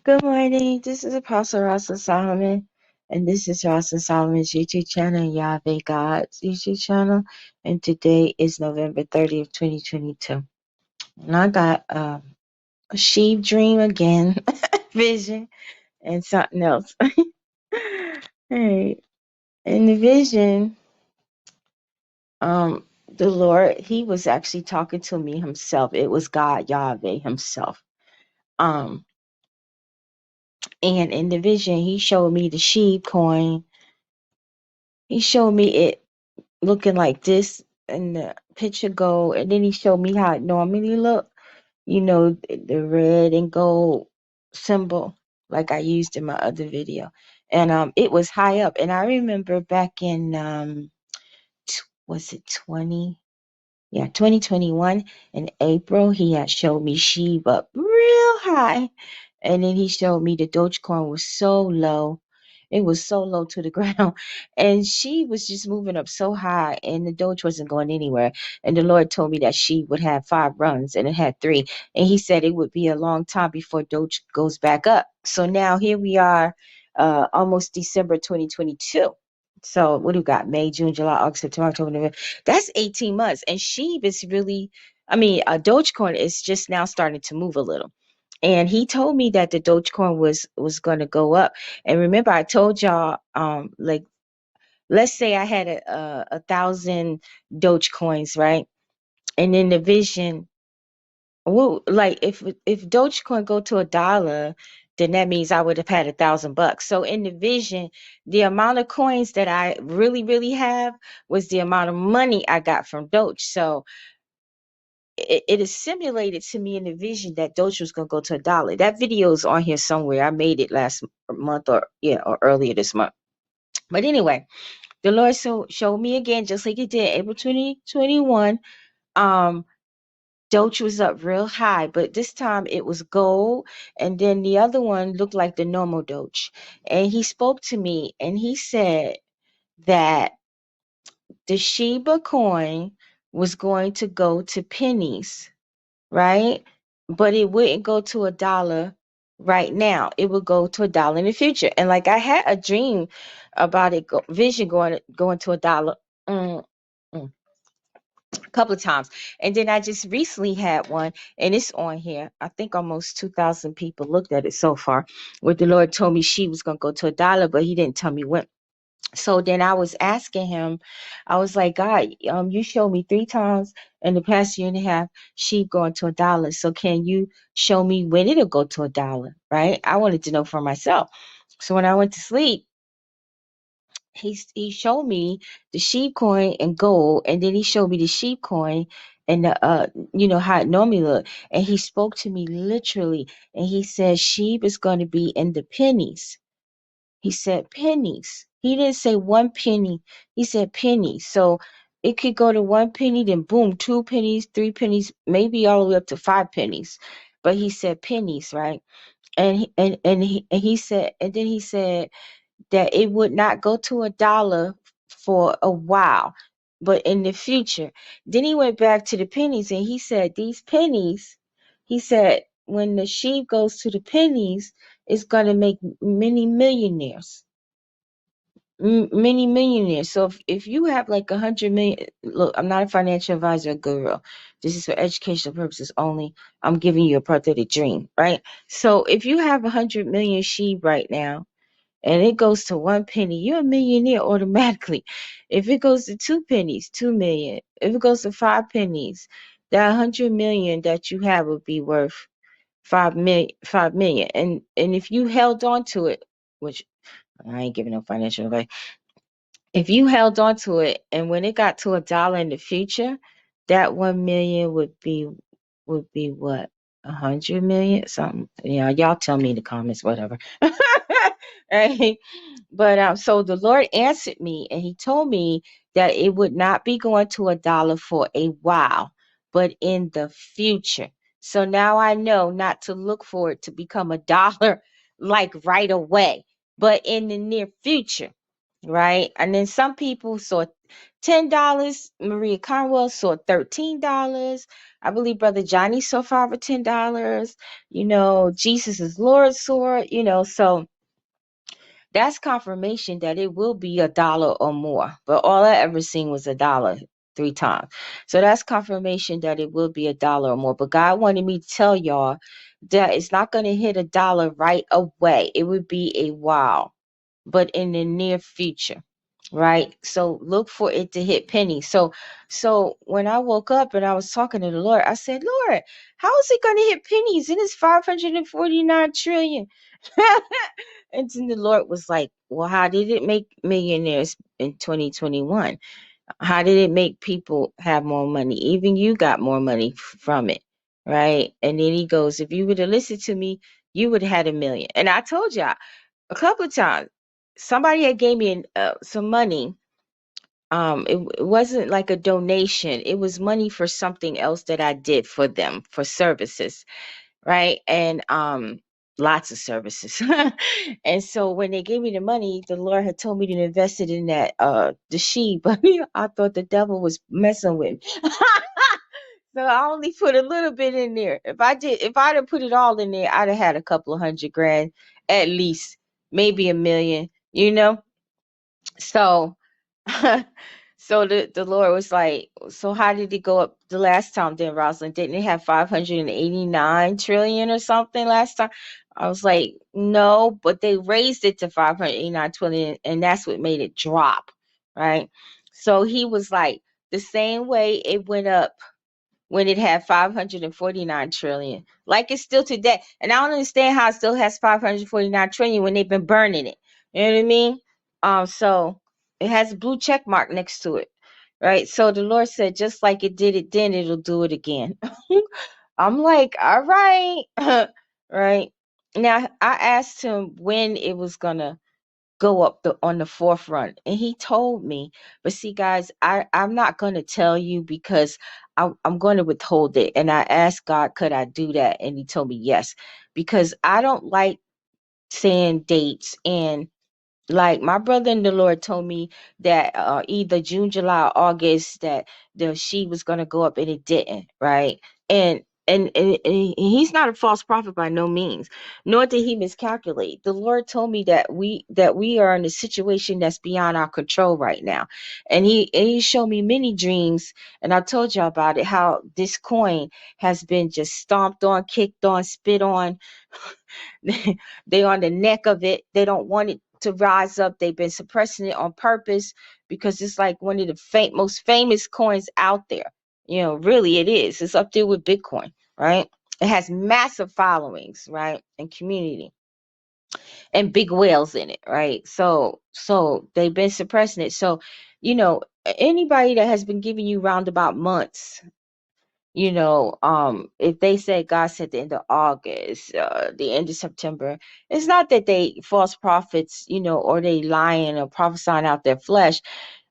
Good morning. This is Apostle Rosalind Solomon, and this is Rosalind Solomon's YouTube channel and Yahweh God's YouTube channel. And today is November 30th, 2022. And I got a sheep dream again, vision, and something else. Hey, in the vision, the Lord, He was actually talking to me Himself. It was God Yahweh Himself. Um, and in the vision, He showed me the sheep coin. He showed me it looking like this and the picture gold, and then he showed me how it normally looked, the red and gold symbol like I used in my other video. And it was high up, and I remember back in was it 2021 in April, he had showed me Shiba real high, and then he showed me the Dogecoin was so low. It was so low to the ground. And she was just moving up so high, and the Doge wasn't going anywhere. And the Lord told me that she would have 5 runs, and it had 3. And he said it would be a long time before Doge goes back up. So now here we are, almost December 2022. So what do we got? May, June, July, August, September, October, November. That's 18 months. And Shib is really, Dogecoin is just now starting to move a little. And he told me that the Dogecoin was going to go up. And remember, I told y'all, like, let's say I had a 1,000 Dogecoins, right? And in the vision, well, like if Dogecoin go to $1, then that means I would have had $1,000. So in the vision, the amount of coins that I really have was the amount of money I got from Doge. So it is simulated to me in the vision that Doge was going to go to $1. That video is on here somewhere. I made it last month or earlier this month. But anyway, the Lord showed me again, just like He did April 2021. Doge was up real high, but this time it was gold, and then the other one looked like the normal Doge. And he spoke to me, and he said that the Shiba coin was going to go to pennies, right? But it wouldn't go to $1 right now. It would go to $1 in the future. And like I had a dream about it, vision going to $1. Mm, mm. A couple of times, and then I just recently had one, and it's on here. I think almost 2,000 people looked at it so far, where the Lord told me she was going to go to $1, but He didn't tell me when. So then I was asking Him, I was like, God, you showed me 3 times in the past year and a half sheep going to $1, so can you show me when it'll go to $1, right? I wanted to know for myself. So when I went to sleep, he showed me the sheep coin and gold, and then he showed me the sheep coin and the how it normally look. And he spoke to me literally, and he said sheep is going to be in the pennies. He said pennies. He didn't say 1 penny. He said pennies. So it could go to 1 penny, then boom, 2 pennies, 3 pennies, maybe all the way up to 5 pennies. But he said pennies, right? And he said, and then he said that it would not go to $1 for a while, but in the future. Then he went back to the pennies, and he said these pennies, he said when the sheep goes to the pennies, it's going to make many millionaires. Many millionaires. So if you have like 100 million, look, I'm not a financial advisor or guru. This is for educational purposes only. I'm giving you a prophetic dream, right? So if you have 100 million sheep right now, and it goes to 1 penny, you're a millionaire automatically. If it goes to 2 pennies, 2 million. If it goes to 5 pennies, that 100 million that you have would be worth 5 million. 5 million. And if you held on to it, which I ain't giving no financial advice, if you held on to it, and when it got to $1 in the future, that 1 million would be what, 100 million something. Yeah, y'all tell me in the comments, whatever. Right? But so the Lord answered me, and He told me that it would not be going to $1 for a while, but in the future. So now I know not to look for it to become $1 like right away, but in the near future. Right. And then some people saw $10. Maria Conwell saw $13. I believe Brother Johnny saw for $10. Jesus is Lord saw, so that's confirmation that it will be $1 or more. But all I ever seen was $1 3 times. So that's confirmation that it will be $1 or more. But God wanted me to tell y'all that it's not going to hit $1 right away. It would be a while, but in the near future. Right. So look for it to hit pennies. So when I woke up and I was talking to the Lord, I said, Lord, how is it going to hit pennies? And it's 549 trillion. And then the Lord was like, well, how did it make millionaires in 2021? How did it make people have more money? Even you got more money from it. Right. And then he goes, if you would have listened to me, you would have had 1 million. And I told y'all a couple of times, somebody had gave me some money. It wasn't like a donation. It was money for something else that I did for them, for services, right? And lots of services. And so when they gave me the money, the Lord had told me to invest it in that the Shib. I thought the devil was messing with me. So I only put a little bit in there. If I'd have put it all in there, I'd have had a couple of $100,000 at least, maybe 1 million. So so the Lord was like, so how did it go up the last time then, Rosalind? Didn't it have 589 trillion or something last time? I was like, no, but they raised it to 589 trillion, and that's what made it drop, right? So he was like, the same way it went up when it had 549 trillion. Like it's still today. And I don't understand how it still has 549 trillion when they've been burning it. You know what I mean? So it has a blue check mark next to it. Right. So the Lord said, just like it did it then, it'll do it again. I'm like, all right. Right. Now I asked him when it was gonna go up on the forefront, and he told me. But see, guys, I'm not going to tell you because I'm going to withhold it. And I asked God, could I do that? And he told me yes, because I don't like saying dates. And like my brother in the Lord told me that either June, July, or August that the she was gonna go up, and it didn't, right? And he's not a false prophet by no means, nor did he miscalculate. The Lord told me that we are in a situation that's beyond our control right now, and he showed me many dreams, and I told y'all about it. How this coin has been just stomped on, kicked on, spit on. They on the neck of it. They don't want it to rise up. They've been suppressing it on purpose because it's like one of the most famous coins out there. Really it is. It's up there with Bitcoin, right? It has massive followings, right? And community and big whales in it, right? So they've been suppressing it. So, anybody that has been giving you roundabout months, if they say God said the end of August, the end of September, it's not that they false prophets, or they lying or prophesying out their flesh.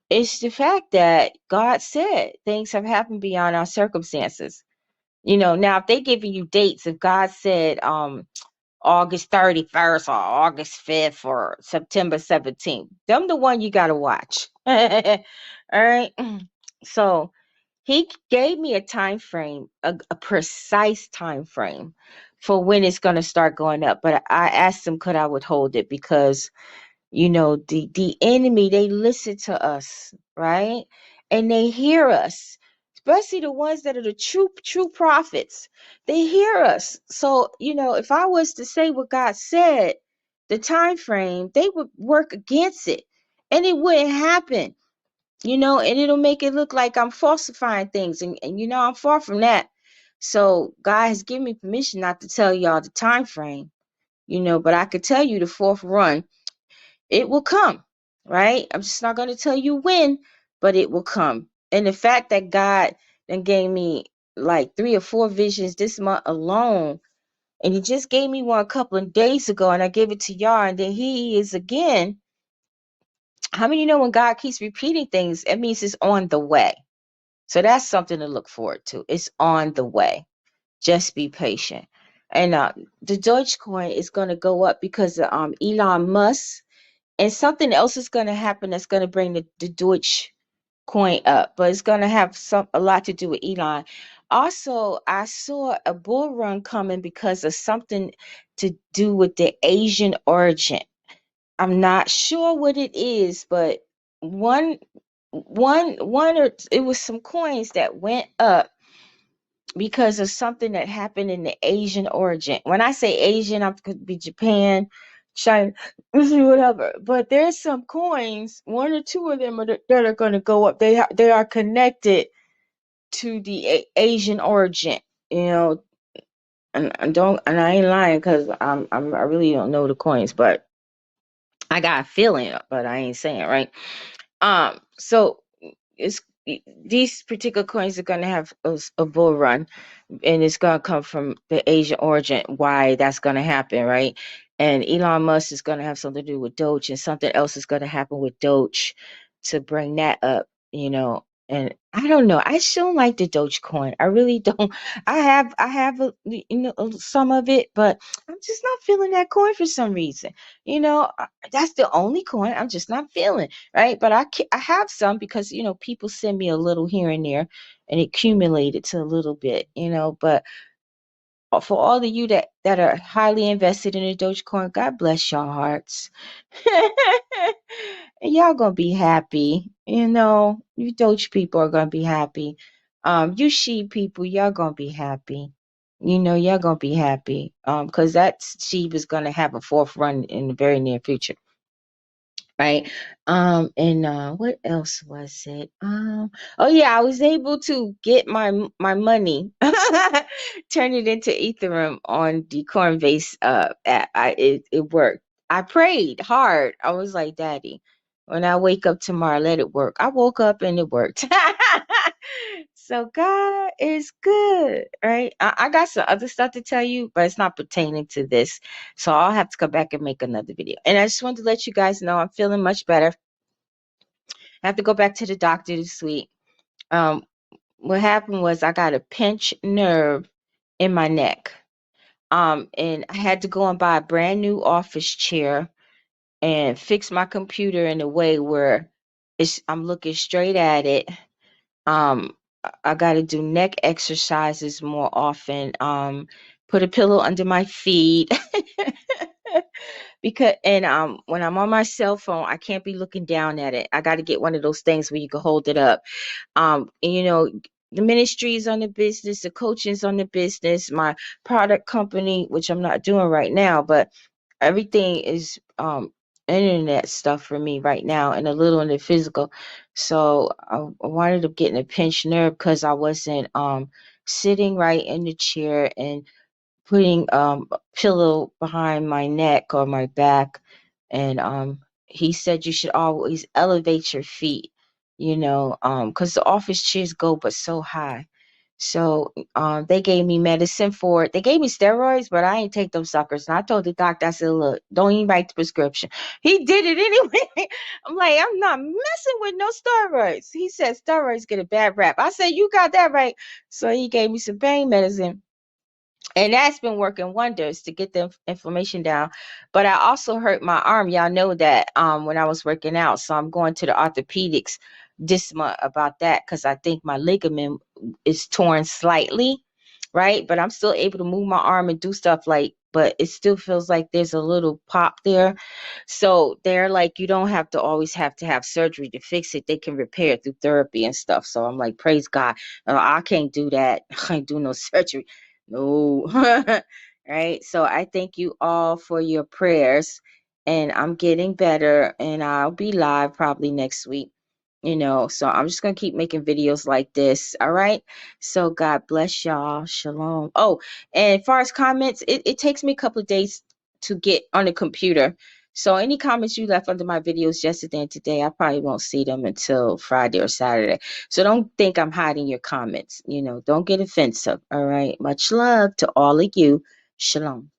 It's the fact that God said things have happened beyond our circumstances. Now if they giving you dates, if God said August 31st or August 5th or September 17th, them the one you gotta watch. All right. So he gave me a time frame, a precise time frame for when it's going to start going up. But I asked him, could I withhold it? Because, the enemy, they listen to us, right? And they hear us, especially the ones that are the true prophets. They hear us. So, if I was to say what God said, the time frame, they would work against it and it wouldn't happen. And it'll make it look like I'm falsifying things. And I'm far from that. So God has given me permission not to tell y'all the time frame, but I could tell you the fourth run. It will come, right? I'm just not going to tell you when, but it will come. And the fact that God then gave me like 3 or 4 visions this month alone, and he just gave me one a couple of days ago, and I gave it to y'all, and then he is again. How many know when God keeps repeating things, it means it's on the way? So that's something to look forward to. It's on the way. Just be patient. And the Dogecoin is going to go up because of Elon Musk, and something else is going to happen that's going to bring the Doge coin up, but it's gonna have a lot to do with Elon. Also, I saw a bull run coming because of something to do with the Asian origin. I'm not sure what it is, but one or it was some coins that went up because of something that happened in the Asian origin. When I say Asian, I'm could be Japan, China, whatever. But there's some coins, one or two of them that are going to go up. They are connected to the Asian origin, you know. And I ain't lying because I really don't know the coins, but I got a feeling, but I ain't saying right. So it's these particular coins are gonna have a bull run, and it's gonna come from the Asian origin. Why that's gonna happen, right? And Elon Musk is gonna have something to do with Doge, and something else is gonna happen with Doge to bring that up, you know. And I don't know. I still like the Dogecoin. I really don't. I have some of it, but I'm just not feeling that coin for some reason. You know, that's the only coin I'm just not feeling, right? But I have some because people send me a little here and there, and it accumulated to a little bit, But for all of you that are highly invested in the Dogecoin, God bless your hearts. And y'all gonna be happy. You Doge people are gonna be happy. You Shib people, y'all gonna be happy. Y'all gonna be happy. Because that Shib is gonna have a fourth run in the very near future. Right. And what else was it? Oh yeah, I was able to get my money, turn it into Ethereum on the Coinbase app. It worked. I prayed hard. I was like, Daddy, when I wake up tomorrow, let it work. I woke up and it worked. So God is good, right? I got some other stuff to tell you, but it's not pertaining to this. So I'll have to come back and make another video. And I just wanted to let you guys know I'm feeling much better. I have to go back to the doctor this week. Um, what happened was I got a pinched nerve in my neck. And I had to go and buy a brand new office chair and fix my computer in a way where I'm looking straight at it. I got to do neck exercises more often. Put a pillow under my feet. Because when I'm on my cell phone, I can't be looking down at it. I got to get one of those things where you can hold it up. And, the ministry is on the business, the coaching is on the business, my product company, which I'm not doing right now, but everything is internet stuff for me right now, and a little in the physical. So I wanted to get in a pinched nerve because I wasn't sitting right in the chair and putting a pillow behind my neck or my back. And he said you should always elevate your feet, because the office chairs go but so high. So they gave me medicine for it. They gave me steroids, but I ain't take them suckers. And I told the doctor, I said, look, don't even write the prescription. He did it anyway. I'm like, I'm not messing with no steroids. He said steroids get a bad rap. I said, you got that right. So he gave me some pain medicine. And that's been working wonders to get the inflammation down. But I also hurt my arm. Y'all know that when I was working out. So I'm going to the orthopedics this month about that because I think my ligament is torn slightly, right? But I'm still able to move my arm and do stuff but it still feels like there's a little pop there. So they're like, you don't have to always have to have surgery to fix it. They can repair it through therapy and stuff. So I'm like, praise God. I can't do that. I can't do no surgery. No. Right. So I thank you all for your prayers, and I'm getting better, and I'll be live probably next week. So I'm just going to keep making videos like this. All right. So God bless y'all. Shalom. Oh, and as far as comments, it takes me a couple of days to get on the computer. So any comments you left under my videos yesterday and today, I probably won't see them until Friday or Saturday. So don't think I'm hiding your comments. Don't get offensive. All right. Much love to all of you. Shalom.